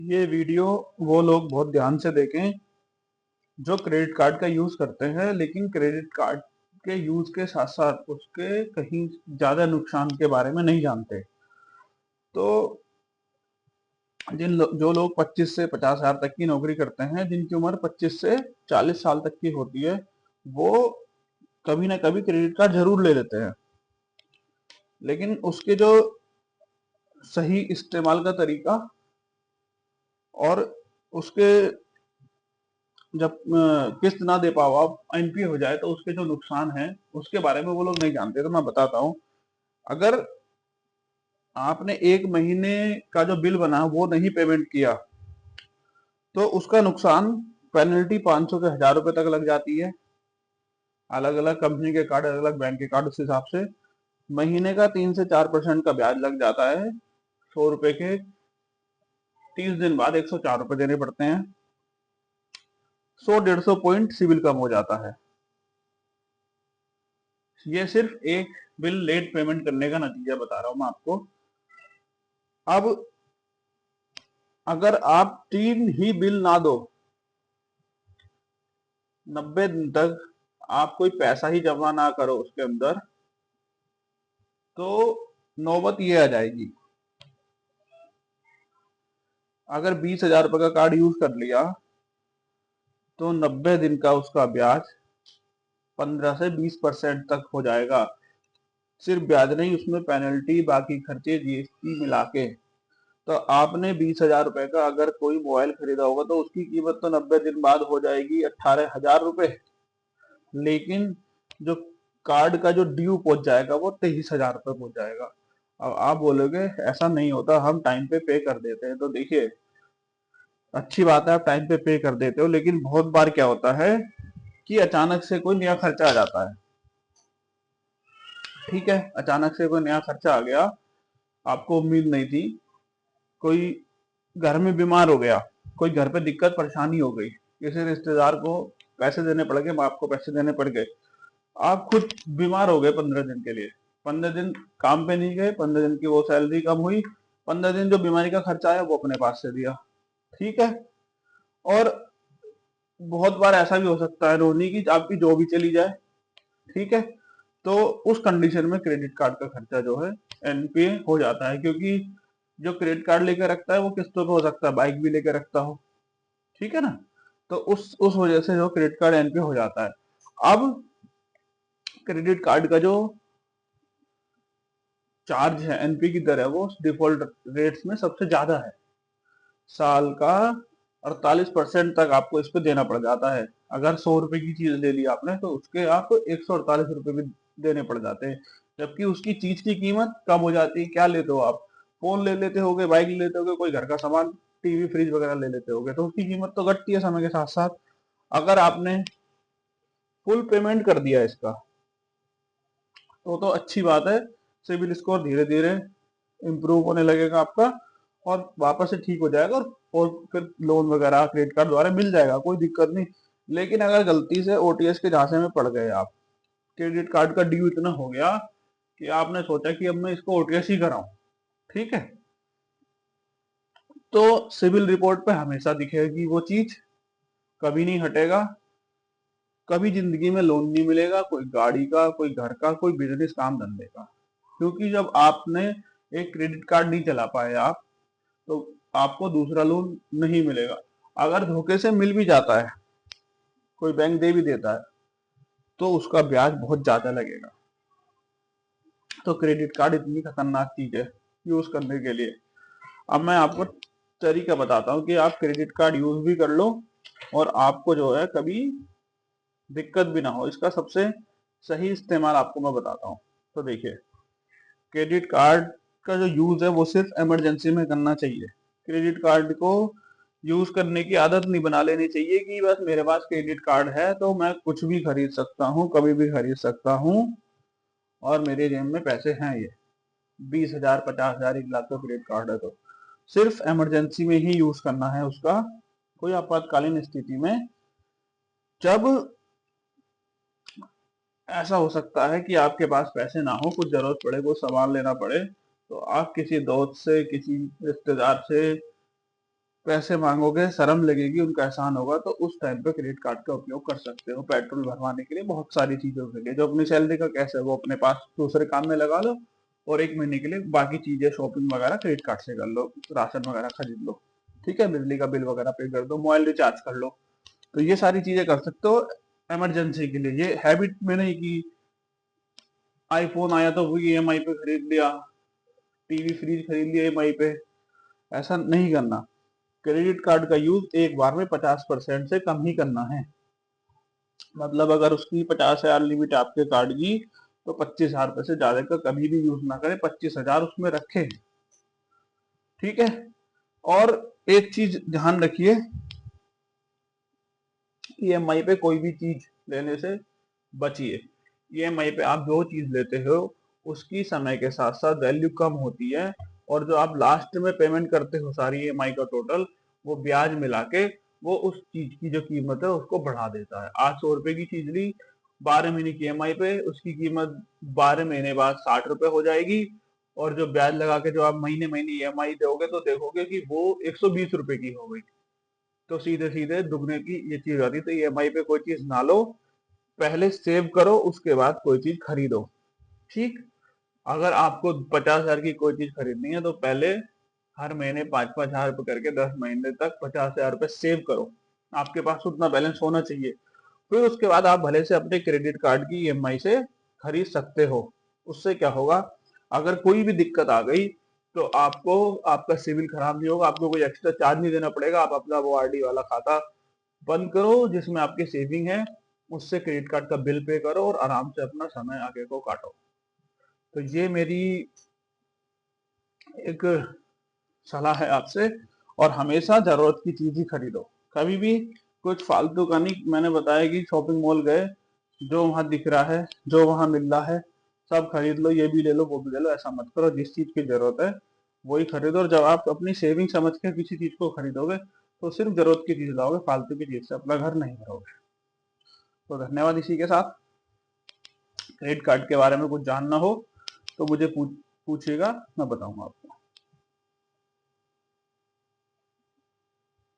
ये वीडियो वो लोग बहुत ध्यान से देखें जो क्रेडिट कार्ड का यूज करते हैं, लेकिन क्रेडिट कार्ड के यूज के साथ साथ उसके कहीं ज्यादा नुकसान के बारे में नहीं जानते। तो जो लोग 25 से 50 हजार तक की नौकरी करते हैं, जिनकी उम्र 25 से 40 साल तक की होती है, वो कभी ना कभी क्रेडिट कार्ड जरूर ले लेते हैं। लेकिन उसके जो सही इस्तेमाल का तरीका और उसके जब किस्त ना दे पाओ आप, एनपीए हो जाए, तो उसके जो नुकसान है उसके बारे में वो लोग नहीं जानते। तो मैं बताता हूँ। अगर आपने 1 महीने का जो बिल बना वो नहीं पेमेंट किया, तो उसका नुकसान पेनल्टी 500 से 1000 रुपए तक लग जाती है। अलग अलग कंपनी के कार्ड, अलग अलग बैंक के कार्ड, उस हिसाब से महीने का 3 से 4% का ब्याज लग जाता है। 100 रुपए के 30 दिन बाद 104 रुपए देने पड़ते हैं। 100-150 पॉइंट सिविल कम हो जाता है। ये सिर्फ एक बिल लेट पेमेंट करने का नतीजा बता रहा हूं मैं आपको। अब अगर आप 3 ही बिल ना दो, 90 दिन तक आप कोई पैसा ही जमा ना करो उसके अंदर, तो नौबत ये आ जाएगी। अगर 20 हजार रुपए का कार्ड यूज कर लिया, तो 90 दिन का उसका ब्याज 15 से 20% तक हो जाएगा। सिर्फ ब्याज नहीं, उसमें पेनल्टी, बाकी खर्चे, जीएसटी मिला के। तो आपने 20 हजार रुपए का अगर कोई मोबाइल खरीदा होगा, तो उसकी कीमत तो 90 दिन बाद हो जाएगी 18 हजार रुपए। लेकिन जो कार्ड का जो ड्यू पहुंच जाएगा वो 23 हजार रुपए पहुंच जाएगा। अब आप बोलोगे ऐसा नहीं होता, हम टाइम पे कर देते हैं। तो देखिए, अच्छी बात है आप टाइम पे कर देते हो, लेकिन बहुत बार क्या होता है कि अचानक से कोई नया खर्चा आ जाता है। ठीक है, अचानक से कोई नया खर्चा आ गया, आपको उम्मीद नहीं थी। कोई घर में बीमार हो गया, कोई घर पे दिक्कत परेशानी हो गई, किसी रिश्तेदार को पैसे देने पड़ गए, बाप को पैसे देने पड़ गए, आप खुद बीमार हो गए 15 दिन के लिए। 15 दिन काम पे नहीं गए, 15 दिन की वो सैलरी कम हुई, 15 दिन जो बीमारी का खर्चा आया वो अपने पास से दिया। ठीक है। और बहुत बार ऐसा भी हो सकता है रोनी की आपकी जॉब भी चली जाए। ठीक है। तो उस कंडीशन में क्रेडिट कार्ड का खर्चा जो है एनपीए हो जाता है, क्योंकि जो क्रेडिट कार्ड लेकर रखता है वो किस्तों पे हो सकता है, बाइक भी लेकर रखता हो। ठीक है ना। तो उस वजह से जो क्रेडिट कार्ड एनपीए हो जाता है। अब क्रेडिट कार्ड का जो चार्ज है, एनपी की दर है, वो डिफॉल्ट रेट्स में सबसे ज्यादा है। साल का 48% तक आपको इस पे देना पड़ जाता है। अगर 100 रुपए की चीज ले ली आपने, तो उसके आप 148 रुपए भी देने पड़ जाते हैं। जबकि उसकी चीज की कीमत कम हो जाती है। क्या लेते हो आप? फोन ले लेते होगे, बाइक ले लेते होगे, कोई घर का सामान, टीवी फ्रिज वगैरह ले लेते होगे, तो उसकी कीमत तो घटती है समय के साथ साथ। अगर आपने फुल पेमेंट कर दिया इसका, तो अच्छी बात है। सिविल स्कोर धीरे धीरे इम्प्रूव होने लगेगा आपका, और वापस से ठीक हो जाएगा, और फिर लोन वगैरह क्रेडिट कार्ड द्वारा मिल जाएगा, कोई दिक्कत नहीं। लेकिन अगर गलती से ओटीएस के झांसे में पड़ गए आप, क्रेडिट कार्ड का ड्यू इतना हो गया कि आपने सोचा कि अब मैं इसको ओटीएस ही कराऊं, ठीक है, तो सिविल रिपोर्ट पे हमेशा दिखेगी वो चीज, कभी नहीं हटेगा। कभी जिंदगी में लोन नहीं मिलेगा, कोई गाड़ी का, कोई घर का, कोई बिजनेस काम धंधे का। क्योंकि जब आपने एक क्रेडिट कार्ड नहीं चला पाए आप, तो आपको दूसरा लोन नहीं मिलेगा। अगर धोखे से मिल भी जाता है, कोई बैंक दे भी देता है, तो उसका ब्याज बहुत ज्यादा लगेगा। तो क्रेडिट कार्ड इतनी खतरनाक चीज है यूज करने के लिए। अब मैं आपको तरीका बताता हूँ कि आप क्रेडिट कार्ड यूज भी कर लो, और आपको जो है कभी दिक्कत भी ना हो। इसका सबसे सही इस्तेमाल आपको मैं बताता हूँ। तो देखिए, क्रेडिट कार्ड का जो यूज है वो सिर्फ इमरजेंसी में करना चाहिए। क्रेडिट कार्ड को यूज करने की आदत नहीं बना लेनी चाहिए कि बस मेरे पास क्रेडिट कार्ड है तो मैं कुछ भी खरीद सकता हूँ, कभी भी खरीद सकता हूँ, और मेरे जेब में पैसे हैं ये 20 हजार, 50 हजार, 1 लाख का क्रेडिट कार्ड है। तो सिर्फ इमरजेंसी में ही यूज करना है उसका। कोई आपातकालीन स्थिति में, जब ऐसा हो सकता है कि आपके पास पैसे ना हो, कुछ जरूरत पड़े, कोई सामान लेना पड़े, तो आप किसी दोस्त से, किसी रिश्तेदार से पैसे मांगोगे, शर्म लगेगी, उनका एहसान होगा, तो उस टाइम पे क्रेडिट कार्ड का उपयोग कर सकते हो पेट्रोल भरवाने के लिए, बहुत सारी चीजों के लिए। जो अपनी सैलरी का कैश है वो अपने पास दूसरे काम में लगा लो, और 1 महीने के लिए बाकी चीजें शॉपिंग वगैरह क्रेडिट कार्ड से कर लो, राशन वगैरह खरीद लो, ठीक है, बिजली का बिल वगैरह पे कर दो, मोबाइल रिचार्ज कर लो। तो ये सारी चीजें कर सकते हो इमरजेंसी के लिए। ये हैबिट में नहीं कि आईफोन आया तो वो ईएमआई पे खरीद लिया, टीवी फ्रिज खरीद लिया ईएमआई पे, ऐसा नहीं करना। क्रेडिट कार्ड का यूज एक बार में 50% से कम ही करना है। मतलब अगर उसकी 50,000 लिमिट आपके कार्ड की, तो 25,000 रुपए से ज्यादा का कभी भी यूज ना करें, 25,000 उसमें रखें, ठीक है। और एक चीज ध्यान रखिए, ईएमआई पे कोई भी चीज लेने से बचिए। ईएमआई पे आप जो चीज लेते हो उसकी समय के साथ साथ वैल्यू कम होती है, और जो आप लास्ट में पेमेंट करते हो सारी ईएमआई का टोटल, वो ब्याज मिला के वो उस चीज की जो कीमत है उसको बढ़ा देता है। आज 100 रुपए की चीज ली 12 महीने की ईएमआई पे, उसकी कीमत 12 महीने बाद 60 रुपए हो जाएगी, और जो ब्याज लगा के जो आप महीने महीने ईएमआई दोगे तो देखोगे कि वो 120 रुपए की हो गई। तो सीधे सीधे दुगने की ये चीज आती है। तो ईएमआई पे कोई चीज ना लो, पहले सेव करो, उसके बाद कोई चीज खरीदो, ठीक। अगर आपको 50,000 की कोई चीज खरीदनी है तो पहले हर महीने 5-5 हजार रुपए करके 10 महीने तक 50,000 रुपए सेव करो। आपके पास उतना बैलेंस होना चाहिए। फिर उसके बाद आप भले से अपने क्रेडिट कार्ड की ईएमआई से खरीद सकते हो। उससे क्या होगा, अगर कोई भी दिक्कत आ गई तो आपको, आपका सिविल खराब नहीं होगा, आपको कोई एक्स्ट्रा चार्ज नहीं देना पड़ेगा। आप अपना वो आरडी वाला खाता बंद करो जिसमें आपकी सेविंग है, उससे क्रेडिट कार्ड का बिल पे करो और आराम से अपना समय आगे को काटो। तो ये मेरी एक सलाह है आपसे। और हमेशा जरूरत की चीज ही खरीदो, कभी भी कुछ फालतू का नहीं। मैंने बताया कि शॉपिंग मॉल गए, जो वहां दिख रहा है, जो वहां मिल रहा है, सब खरीद लो, ये भी ले लो वो भी ले लो, ऐसा मत करो। जिस चीज की जरूरत है वही खरीदो। और जब आप अपनी सेविंग समझ के किसी चीज को खरीदोगे तो सिर्फ जरूरत की चीज लाओगे, फालतू की चीज से अपना घर नहीं भरोगे। तो धन्यवाद। इसी के साथ, क्रेडिट कार्ड के बारे में कुछ जानना हो तो मुझे पूछिएगा, मैं बताऊंगा आपको।